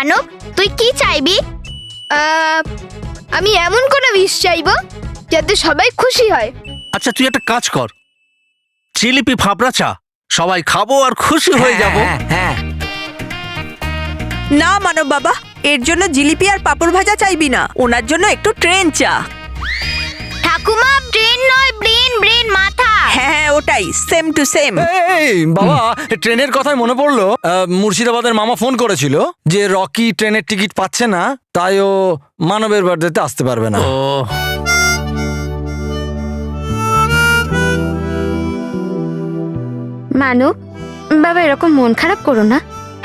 মানব, তুই কি চাইবি? আমি এমন কোনো উইশ চাইবো যাতে সবাই খুশি হয়। আচ্ছা তুই একটা কাজ কর, জিলিপি ফাপড়া চা, সবাই খাবো আর খুশি হয়ে যাব। হ্যাঁ, না মানব বাবা, এর জন্য জিলিপি আর পাপড় ভাজা চাইবি না, ওনার জন্য একটু ট্রেন চা। ঠাকুমা, ব্রেন নয় ব্রেন, ব্রেন মাথা। হ্যাঁ ওটাই, সেম টু সেম। এই বাবা, ট্রেনের কথাই মনে পড়লো, মুর্শিদাবাদের মামা ফোন করেছিল যে রকি ট্রেনের টিকিট পাচ্ছে না, তাই ও মানবের বার্থডেতে আসতে পারবে না। ও মানব বাবা, এরকম মন খারাপ করো না।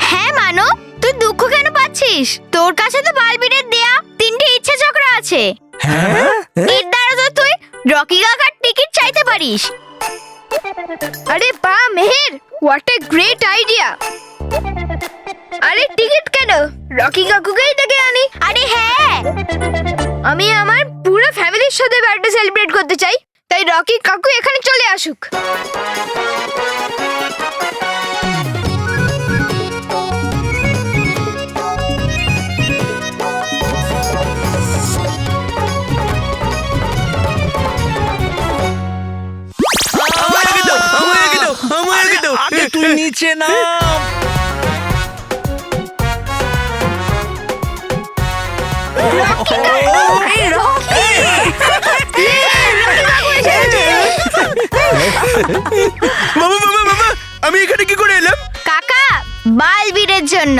হ্যাঁ মানব, তুই দুঃখ কেন পাচ্ছিস? তোর কাছে তো বালবীরের দেয়া 3টে ইচ্ছা চক্র আছে। হ্যাঁ, এর দ্বারা তো তুই রকি কাকার টিকিট চাইতে পারিস। আরে বা Meher, what a great idea. আরে টিকিট কেন, রকি কাকুকেই ডেকে আনি। আরে হ্যাঁ, আমি আমার পুরো ফ্যামিলির সাথে বার্থডে সেলিব্রেট করতে চাই, তাই রকি কাকু এখানে চলে আসুক। আগে তুই নিচে নাম। বাবা, আমি এখানে কি করে এলাম? কাকা, বালবীরের জন্য।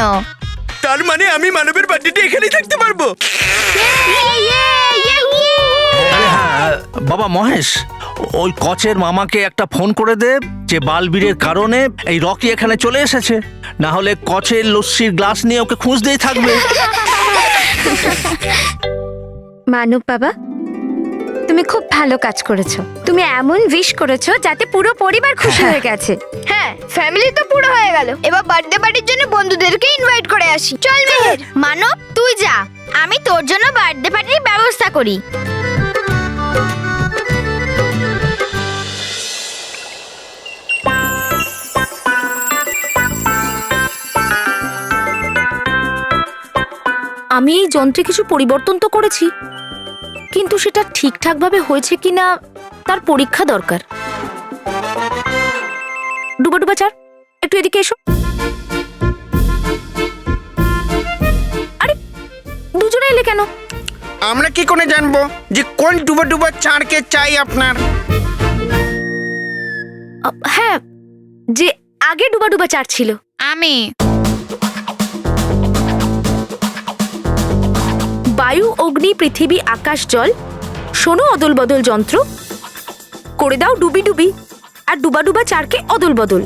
তার মানে আমি মানবের বার্থডেতে এখানেই থাকতে পারবো? বাবা মহেশ, ওই কচের মামাকে একটা ফোন করে দে যে বালবীরের কারণে এই রকি এখানে চলে এসেছে, না হলে কচের লস্যির গ্লাস নিয়ে ওকে খুঁজতেই থাকবে। মানব বাবা, তুমি খুব ভালো কাজ করেছো। তুমি এমন উইশ করেছো যাতে পুরো পরিবার খুশি হয়ে গেছে। হ্যাঁ, ফ্যামিলি তো পুরো হয়ে গেল। এবার বার্থডে পার্টির জন্য বন্ধুদেরকে ইনভাইট করে আসি। চল মেহের। মানব তুই যা, আমি তোর জন্য বার্থডে পার্টির ব্যবস্থা করি। আমি এই যন্ত্রে কিছু পরিবর্তন তো করেছি, কিন্তু সেটা ঠিকঠাকভাবে হয়েছে কিনা তার পরীক্ষা দরকার। ডুবা ডুবা চার, একটু এদিকে এসো। আরে দুজনে এলে কেন? আমরা কি করে জানবো যে কোন ডুবা ডুবা চাঁড়কে চাই আপনার? হ্যাঁ, যে আগে ডুবা ডুবা চার ছিল। আমি বায়ু, অগ্নি, পৃথিবী, আকাশ, জল, শোনো অদল বদল যন্ত্র, করে দাও ডুবি ডুবি আর ডুবা ডুবা চারকে অদল বদল।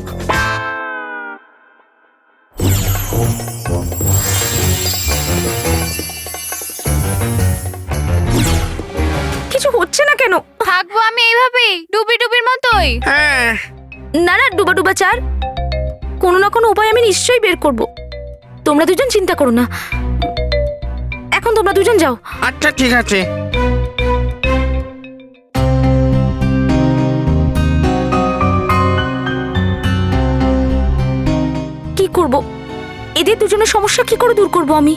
কিছু হচ্ছে না কেন? থাকবো আমি এইভাবেই ডুবি ডুবির মতোই। হ্যাঁ, না না, ডুবা ডুবা চার, কোনো না কোনো উপায় আমি নিশ্চয়ই বের করব। তোমরা দুজন চিন্তা করো না, এখন তোমরা দুজন যাও। আচ্ছা ঠিক আছে। কি করব, এদের দুজনের সমস্যা কি করে দূর করব আমি?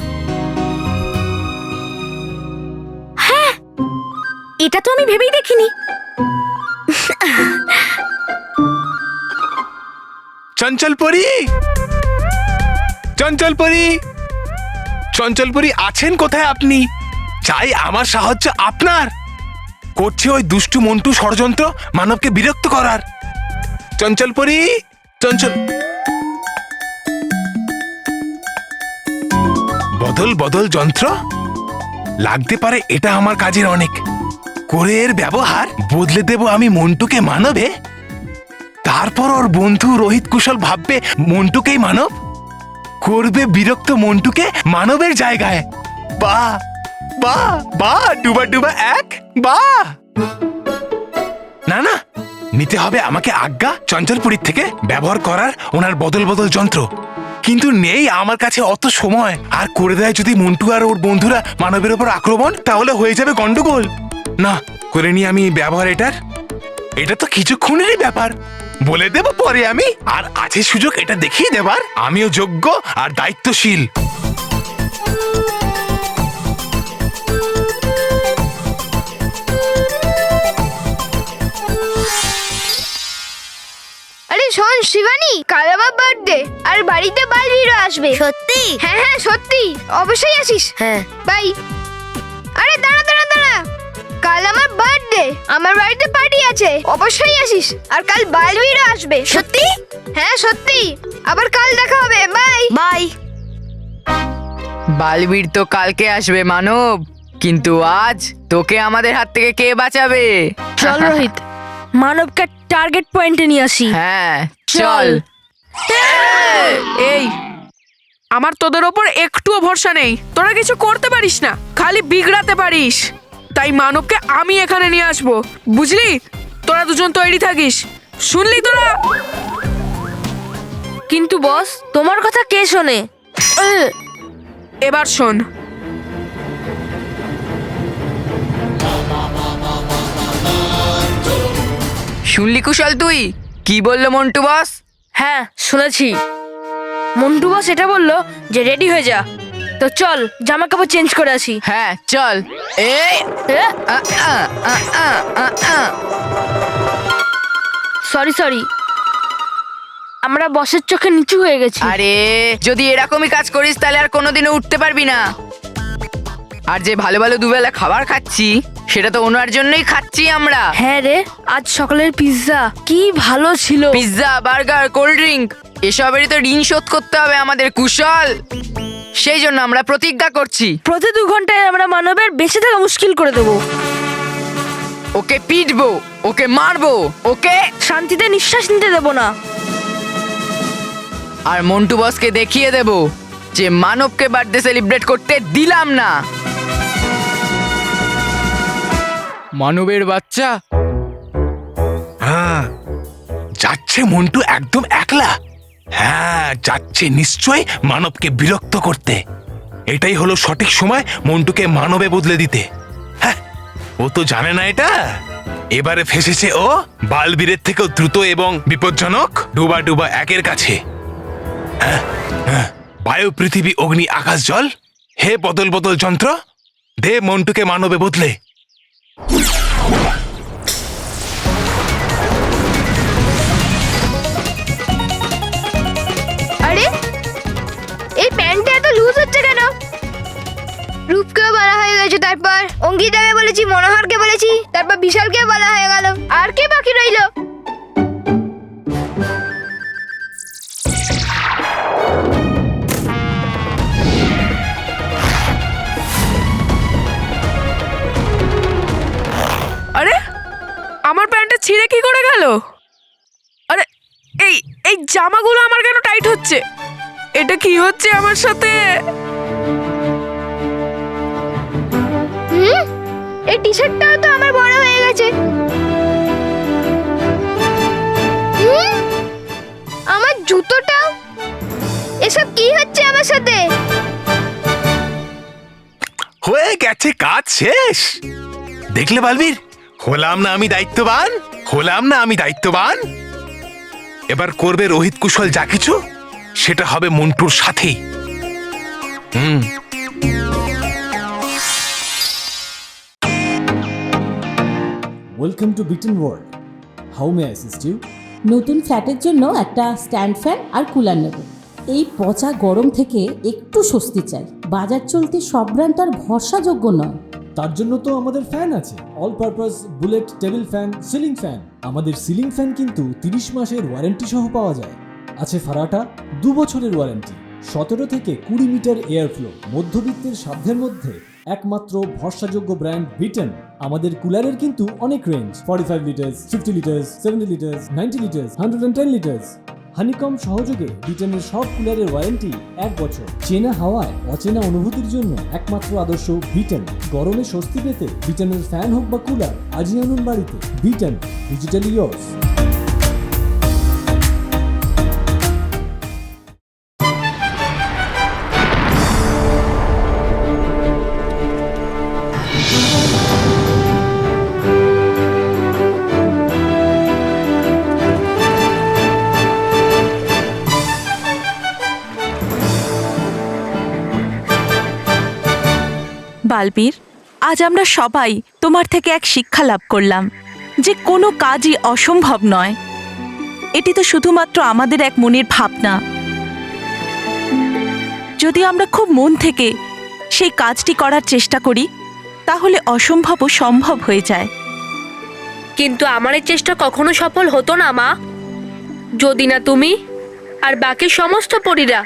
হ্যাঁ, এটা তো আমি ভেবেই দেখিনি। চঞ্চলপরি, চঞ্চলপরি, চঞ্চলপরি আছেন কোথায় আপনি? চাই আমার সাহায্য আপনার। করছে ওই দুষ্টু মন্টু ষড়যন্ত্র মানবকে বিরক্ত করার। চঞ্চলপরি, চঞ্চল বদল বদল যন্ত্র লাগতে পারে, এটা আমার কাজের অনেক। করে এর ব্যবহার বদলে দেব আমি মন্টুকে মানবে, তারপর ওর বন্ধু রোহিত কুশল ভাববে মন্টুকেই মানব, করবে বিরক্ত মন্টুকে মানবের জায়গায়। বাহ বাহ বাহ, ডুবা ডুবা এক, বাহ। না না, নিতে হবে আমাকে আজ্ঞা চঞ্চলপুরীর থেকে ব্যবহার করার ওনার বদল বদল যন্ত্র, কিন্তু নেই আমার কাছে অত সময়। আর করে দেয় যদি মন্টু আর ওর বন্ধুরা মানবের উপর আক্রমণ, তাহলে হয়ে যাবে গন্ডগোল। না, করে নি আমি ব্যবহার এটার। এটা তো কিছুক্ষণেরই ব্যাপার, বলে দেব পরে আমি। আর আছে সুযোগ এটা দেখিয়ে দেবার, আমিও যোগ্য আর দায়িত্বশীল। শিবানী, কাল আমার বার্থডে আর বাড়িতে বালবীরও আসবে। সত্যি? হ্যাঁ হ্যাঁ সত্যি, অবশ্যই আসিস। হ্যাঁ। বাই। আরে দাঁড়া দাঁড়া দাঁড়া, কাল আমার বার্থডে, আমার বাড়িতে পার্টি আছে, অবশ্যই আসিস। আর কাল বালবীরও আসবে। সত্যি? হ্যাঁ সত্যি। আবার কাল দেখা হবে, বাই। বাই। বালবীর তো কালকে আসবে মানব, কিন্তু আজ তোকে আমাদের হাত থেকে কে বাঁচাবে? চল রোহিত, মানবকে টার্গেট পয়েন্টে নিয়ে আসি। হ্যাঁ চল। এই, আমার তোদের ওপর একটুও ভরসা নেই। তোরা কিছু করতে পারিস না, খালি বিগড়াতে পারিস। তাই মানবকে আমি এখানে নিয়ে আসবো, বুঝলি? তোরা দুজন তৈরি থাকিস, শুনলি তোরা? কিন্তু বস, তোমার কথা কে শোনে? এবার শোন। শুনলি কুশল তুই কি বললো মন্টু বস? হ্যাঁ শুনেছি। মন্টু বস এটা বললো যে রেডি হয়ে যা। তো চল জামা কাপড় চেঞ্জ করে আসি। হ্যাঁ চল। এই সরি সরি, আমরা বসের চোখে নিচু হয়ে গেছি। আরে যদি এরকমই কাজ করিস তাহলে আর কোনোদিনও উঠতে পারবি না। আর যে ভালো ভালো দুবেলা খাবার খাচ্ছি সেটা তো ওনার জন্যই খাচ্ছি আমরা। হ্যাঁ রে, আজ সকালের পিৎজা কি ভালো ছিল। পিৎজা, বার্গার, কোল্ড ড্রিঙ্ক এসবেরই তো ঋণ শোধ করতে হবে আমাদের কুশল। সেই জন্য আমরা প্রতিজ্ঞা করছি প্রতি 2 ঘন্টায় আমরা মানবের বেঁচে থাকা মুশকিল করে দেবো। ওকে পিটবো, ওকে মারবো, ওকে শান্তিতে নিঃশ্বাস নিতে দেবো না। আর মন্টু বসকে দেখিয়ে দেব যে মানবকে বার্থডে সেলিব্রেট করতে দিলাম না। মানবের বাচ্চা হ্যাঁ, যাচ্ছে মন্টু একদম একলা। হ্যাঁ, যাচ্ছে নিশ্চয় মানবকে বিরক্ত করতে। এটাই হলো সঠিক সময় মন্টুকে মানবে বদলে দিতে। হ্যাঁ, ও তো জানে না এটা। এবারে ফেসেছে ও বালবীরের থেকেও দ্রুত এবং বিপজ্জনক ডুবা ডুবা একের কাছে। হ্যাঁ, হ্যাঁ, বায়ু, পৃথিবী, অগ্নি, আকাশ, জল, হে বদল বদল যন্ত্র, দে মন্টুকে মানবে বদলে। আরে এই প্যান্টটা এত লুজ হচ্ছে কেন? রূপকেও বলা হয়ে গেছে, তারপর অঙ্কিতাকে বলেছি, মনোহরকে বলেছি, তারপর বিশালকে বলা হয়ে গেল, আর কে বাকি রইলো? আরে আমার প্যান্টটা ছিঁড়ে কি করে গেল? আরে এই এই জামাগুলো আমার কেন টাইট হচ্ছে? এটা কি হচ্ছে আমার সাথে? এই টি শার্টটাও তো আমার বড় হয়ে গেছে। আমার জুতোটাও। এসব কি হচ্ছে আমার সাথে? হয়ে গেছে, কাজ শেষ। দেখলে বালবীর, হলাম না আমি দায়িত্ববান, হলাম না আমি দায়িত্ববান। এবার করবে রোহিত কুশল যা কিছু, সেটা হবে মন্টুর সাথেই। Welcome to Bitten World. How may assist you? নতুন ফ্ল্যাটের জন্য একটা স্ট্যান্ড ফ্যান আর কুলার নেব। এই পচা গরম থেকে একটু স্বস্তি চাই। বাজার চলতে সব ব্র্যান্ড আর ভরসাযোগ্য নয়। তার জন্য তো আমাদের ফ্যান আছে, all purpose bullet table fan, ceiling fan. আমাদের সিলিং ফ্যান কিন্তু 30 মাসের ওয়ারেন্টি সহ পাওয়া যায়। আছে ফারাটা 2 বছরের ওয়ারেন্টি, 17 থেকে 20 মিটার এয়ার ফ্লো। মধ্যবিত্তের সাধ্যের মধ্যে একমাত্র ভরসাযোগ্য ব্র্যান্ড বিটেন। আমাদের কুলারের কিন্তু অনেক range, 45 litres, 50 litres, 70 litres, 90 litres, 110 litres. Honeycomb সহযোগে বিটেনের সব কুলারের ওয়ারেন্টি 1 বছর। চেনা হাওয়ায় অচেনা অনুভূতির জন্য একমাত্র আদর্শ বিটেন। গরমে স্বস্তি পেতে বিটেনের ফ্যান হোক বা কুলার, আজই আনুন বাড়িতে। Beaten, digitally yours. বালবীর, আজ আমরা সবাই তোমার থেকে এক শিক্ষা লাভ করলাম যে কোনো কাজই অসম্ভব নয়। এটি তো শুধুমাত্র আমাদের এক মনের ভাবনা। যদি আমরা খুব মন থেকে সেই কাজটি করার চেষ্টা করি তাহলে অসম্ভবও সম্ভব হয়ে যায়। কিন্তু আমার এই চেষ্টা কখনো সফল হতো না মা, যদি না তুমি আর বাকি সমস্ত পরীরা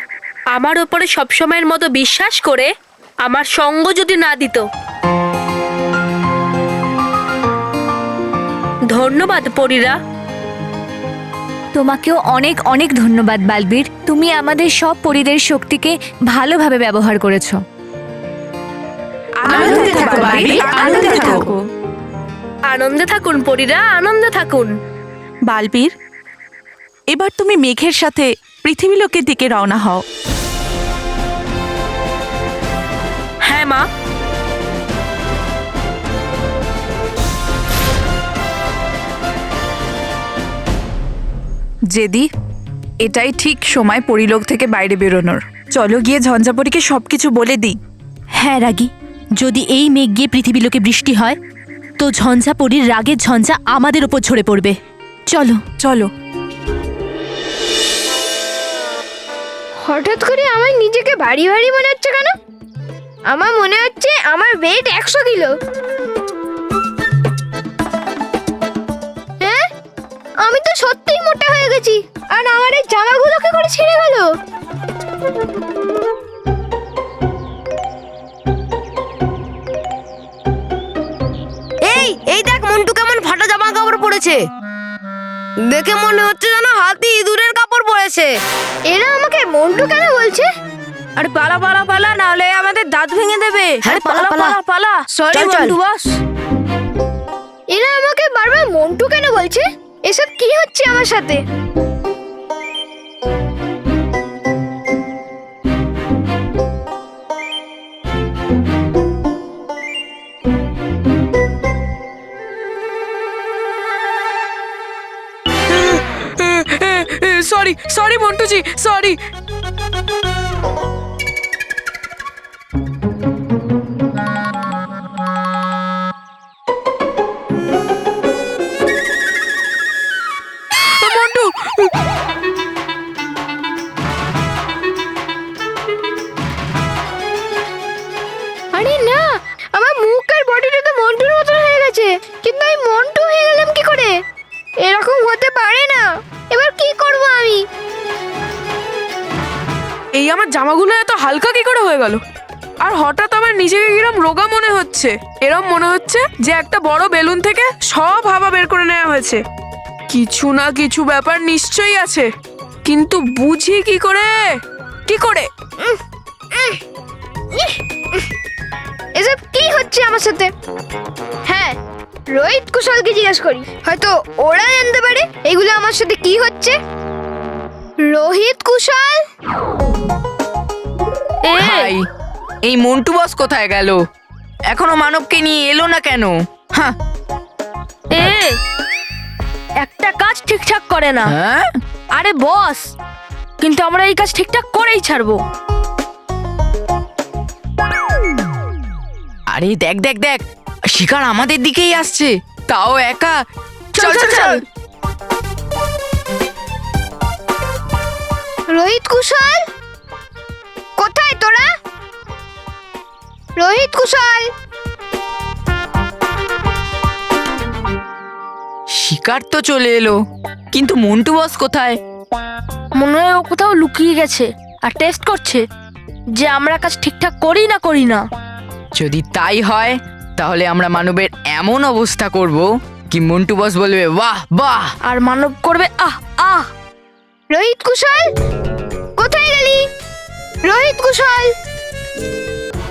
আমার উপরে সবসময়ের মতো বিশ্বাস করে আমার সঙ্গ যদি না দিত। ধন্যবাদ পরীরা। তোমাকেও অনেক অনেক ধন্যবাদ বালবীর। তুমি আমাদের সব পরীদের শক্তিকে ভালোভাবে ব্যবহার করেছো। আনন্দে থাকো বালবীর, আনন্দে থাকো। আনন্দে থাকুন পরীরা, আনন্দে থাকুন। বালবীর, এবার তুমি মেঘের সাথে পৃথিবীলোকের দিকে রওনা হও। হ্যাঁ মা। জেদি, এটাই ঠিক সময় পরিলোক থেকে বাইরে বেরোনোর। চলো গিয়ে ঝঞ্ঝাপরিকে সবকিছু বলে দিই। হ্যাঁ রাগী, যদি এই মেঘ গিয়ে পৃথিবীলোকে বৃষ্টি হয় তো ঝঞ্ঝাপরির রাগের ঝঞ্ঝা আমাদের ওপর ঝরে পড়বে। চলো চলো। হঠাৎ করে আমার নিজেকে ভারী ভারী মনে হচ্ছে কেন? আমার মনে হচ্ছে আমার ওয়েট 100 কিলো। হ্যাঁ, আমি তো সত্যিই মোটা হয়ে গেছি। আর আমার এই জামাগুলো কি করে ছিঁড়ে গেল? এই দেখ মন্টু কেমন ফাটা জামা কাপড় পরেছে। দেখে মনে হচ্ছে যেন হাতি ইঁদুরের কাপড় পরেছে। এরা আমাকে মন্টু কেন বলছে? আরে পালা পালা পালা, নাহলে আমাদের দাঁত ভেঙে দেবে। হ্যাঁ, পালা, পালা, পালা। সরি মন্টু বস। এরা আমাকে বারবার মন্টু কেন বলছে? এসব কি হচ্ছে আমার সাথে? Sorry sorry Montu ji, sorry. Montu, আরে না, আমার মুখ আর বডিটা তো মন্টুর মতো হয়ে গেছে, কিন্তু আমি মন্টু হয়ে গেলাম কি করে? এরকম হতে পারে না। এবার কি করব আমি? এই আমার জামাগুলো এত হালকা কি করে হয়ে গেল? আর হঠাৎ আমার নিজেকে কিরম রোগা মনে হচ্ছে। এরম মনে হচ্ছে যে একটা বড় বেলুন থেকে সব হাওয়া বের করে নেওয়া হয়েছে। কিছু না কিছু ব্যাপার নিশ্চয়ই আছে, কিন্তু বুঝি কি করে? এসব কি হচ্ছে আমার সাথে? হ্যাঁ, রোহিত কুশলকে জিজ্ঞেস করি, হয়তো ওরা জানতে পারে এগুলো আমার সাথে কি হচ্ছে। রোহিত কুশল, ভাই, এই মন্টু বস কোথায় গেল? এখনো মানবকে নিয়ে এলো না কেন? হ্যাঁ। একটা কাজ ঠিকঠাক করে না। হ্যাঁ? আরে বস, কিন্তু আমরা এই কাজ ঠিকঠাক করেই ছাড়বো। আরে দেখ দেখ দেখ, শিকার আমাদের দিকেই আসছে, তাও একা। চল চল চল। রোহিত কুশল, কোথায় তোরা? রোহিত কুশল, শিকার তো চলে এলো, কিন্তু মন্টু বস কোথায়? মনে হয় ও কোথাও লুকিয়ে গেছে আর টেস্ট করছে যে আমরা কাজ ঠিকঠাক করি না। যদি তাই হয় তাহলে আমরা মানবের এমন অবস্থা করব কি মন্টু বস বলবে বাহ বাহ, আর মানব করবে আহ আহ। রোহিত কুশল, কোথায় গেলি? রোহিত কুশল,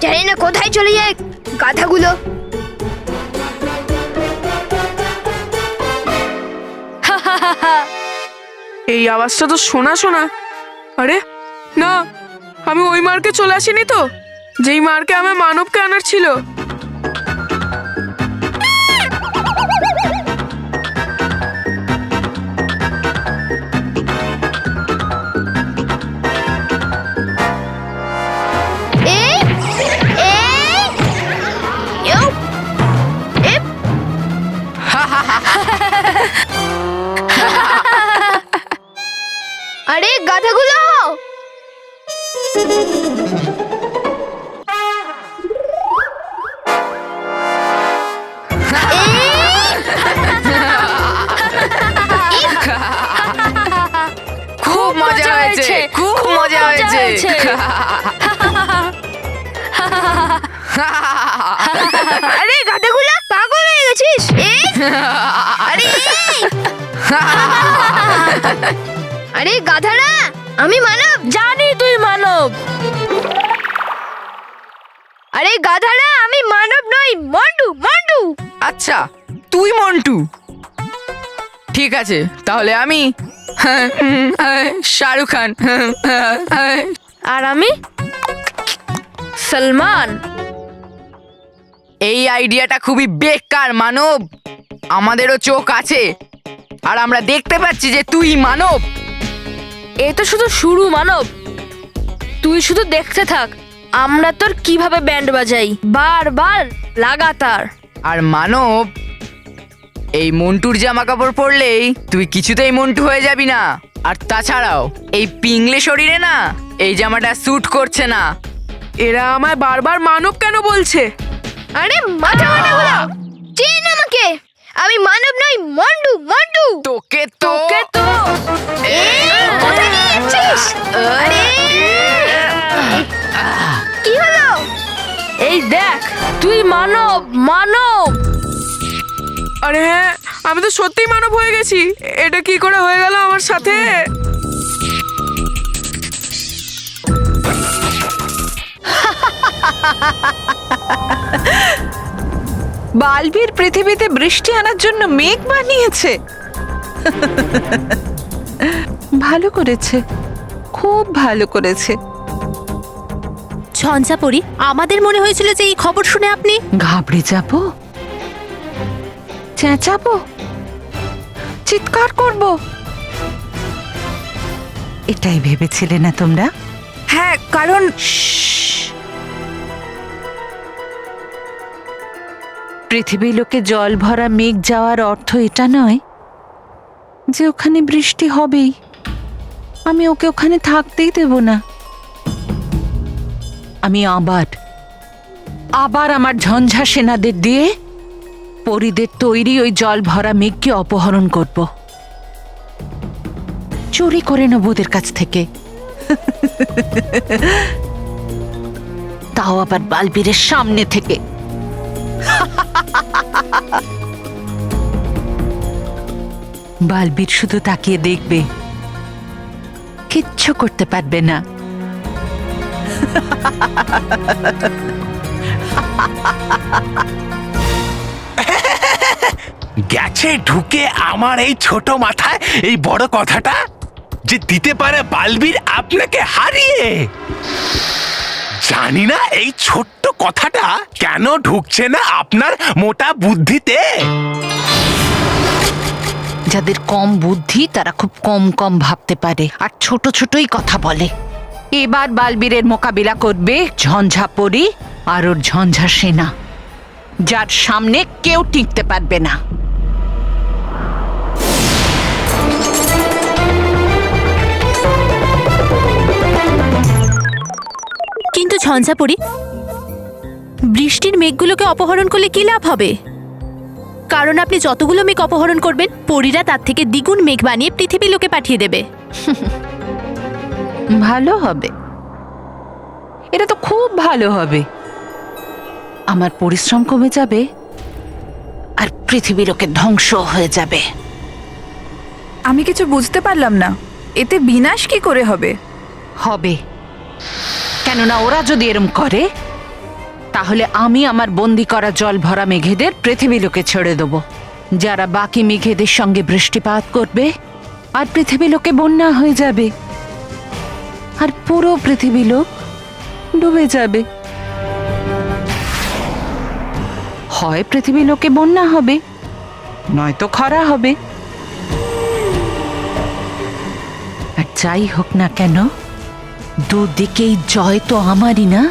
জানি না কোথায় চলে যায় গাধাগুলো। এই আওয়াজটা তো শোনা শোনা। আরে না, আমি ওই মার্কে চলে আসিনি তো, যেই মার্কে আমার মানবকে আনার ছিল। হয়েছে। আরে গাধাগুলা পাগল হয়ে গেছিস? আরে আরে গাধারা, আমি মানব। জানি তুই মানব। আরে গাধারা, আমি মানব নই, মন্টু মন্টু। আচ্ছা তুই মন্টু, ঠিক আছে তাহলে আমি শাহরুখ খান। আর আমি সলমান। এই আইডিয়াটা খুবই বেকার মানব। আমাদেরও চোখ আছে আর আমরা দেখতে পাচ্ছি যে তুই মানব। এ তো শুধু শুরু মানব, তুই শুধু দেখতে থাক আমরা তোর কিভাবে ব্যান্ড বাজাই, বারবার লাগাতার। আর মানব, এই মন্টুর জামা কাপড় পরলেই তুই কিছুতেই মন্টু হয়ে যাবি না। আর তাছাড়াও এই পিংলে শরীরে না এই জামাটা স্যুট করছে না। এরা আমায় বারবার মানব কেন বলছে? আরে মাথা মাথা ঘোরাও, চেন আমাকে। আমি মানব নই, মন্টু মন্টু। তোকে তো কোথায় নিয়ে যাচ্ছিস? আরে কি হলো? এই দেখ তুই মানব মানব। আরে হ্যাঁ, আমি তো সত্যিই মানব হয়ে গেছি। এটা কি করে হয়ে গেল আমার সাথে? বালবীর পৃথিবীতে বৃষ্টি আনার জন্য মেঘ বানিয়েছে। ভালো করেছে, খুব ভালো করেছে। ঝঞ্ঝাপরি, আমাদের মনে হয়েছিল যে এই খবর শুনে আপনি ঘাবড়ে যাব, চেঁচাবো, চিৎকার করব, এটাই ভেবেছিলে না তোমরা? হ্যাঁ, কারণ পৃথিবী লোকে জল ভরা মেঘ যাওয়ার অর্থ এটা নয় যে ওখানে বৃষ্টি হবেই। আমি ওকে ওখানে থাকতেই দেব না। আমি আবার আমার ঝঞ্ঝা সেনাদের দিয়ে পরীদের তৈরি ওই জল ভরা মেঘকে অপহরণ করব, চুরি করে নেব ওদের কাছ থেকে। তাও আবার বালবীরের সামনে থেকে। বালবীর শুধু তাকিয়ে দেখবে, কিচ্ছু করতে পারবে না। গেছে ঢুকে আমার এই ছোট মাথায় এই বড় কথাটা যে দিতে পারে বালবীর আপনাকে হারিয়ে। জানি না এই ছোট্ট কথাটা কেন ঢুকছে না আপনার মোটা বুদ্ধিতে। যাদের কম বুদ্ধি তারা খুব কম কম ভাবতে পারে আর ছোট ছোটই কথা বলে। এবার বালবীরের মোকাবিলা করবে ঝঞ্ঝাপরি আর ওর ঝঞ্ঝা সেনা, যার সামনে কেউ টিকতে পারবে না। কিন্তু ঝঞ্ঝাপরি, বৃষ্টির মেঘগুলোকে অপহরণ করলে কি লাভ হবে? কারণ আপনি যতগুলো মেঘ অপহরণ করবেন, পরীরা তার থেকে দ্বিগুণ মেঘ বানিয়ে পৃথিবী লোকে পাঠিয়ে দেবে। ভালো হবে, এটা তো খুব ভালো হবে। আমার পরিশ্রম কমে যাবে আর পৃথিবী লোকে ধ্বংস হয়ে যাবে। আমি কিছু বুঝতে পারলাম না, এতে বিনাশ কি করে হবে? হবে, কেননা ওরা যদি এরম করে তাহলে আমি আমার বন্দি করা জল ভরা মেঘেদের পৃথিবী লোকে ছেড়ে দেব, যারা বাকি মেঘেদের সঙ্গে বৃষ্টিপাত করবে আর পৃথিবী লোকে বন্যা হয়ে যাবে আর পুরো পৃথিবী লোক ডুবে যাবে। হয় পৃথিবী লোকে বন্যা হবে, নয়তো খরা হবে। আর যাই হোক না কেন, দুদিকেই জয় তো আমারই না?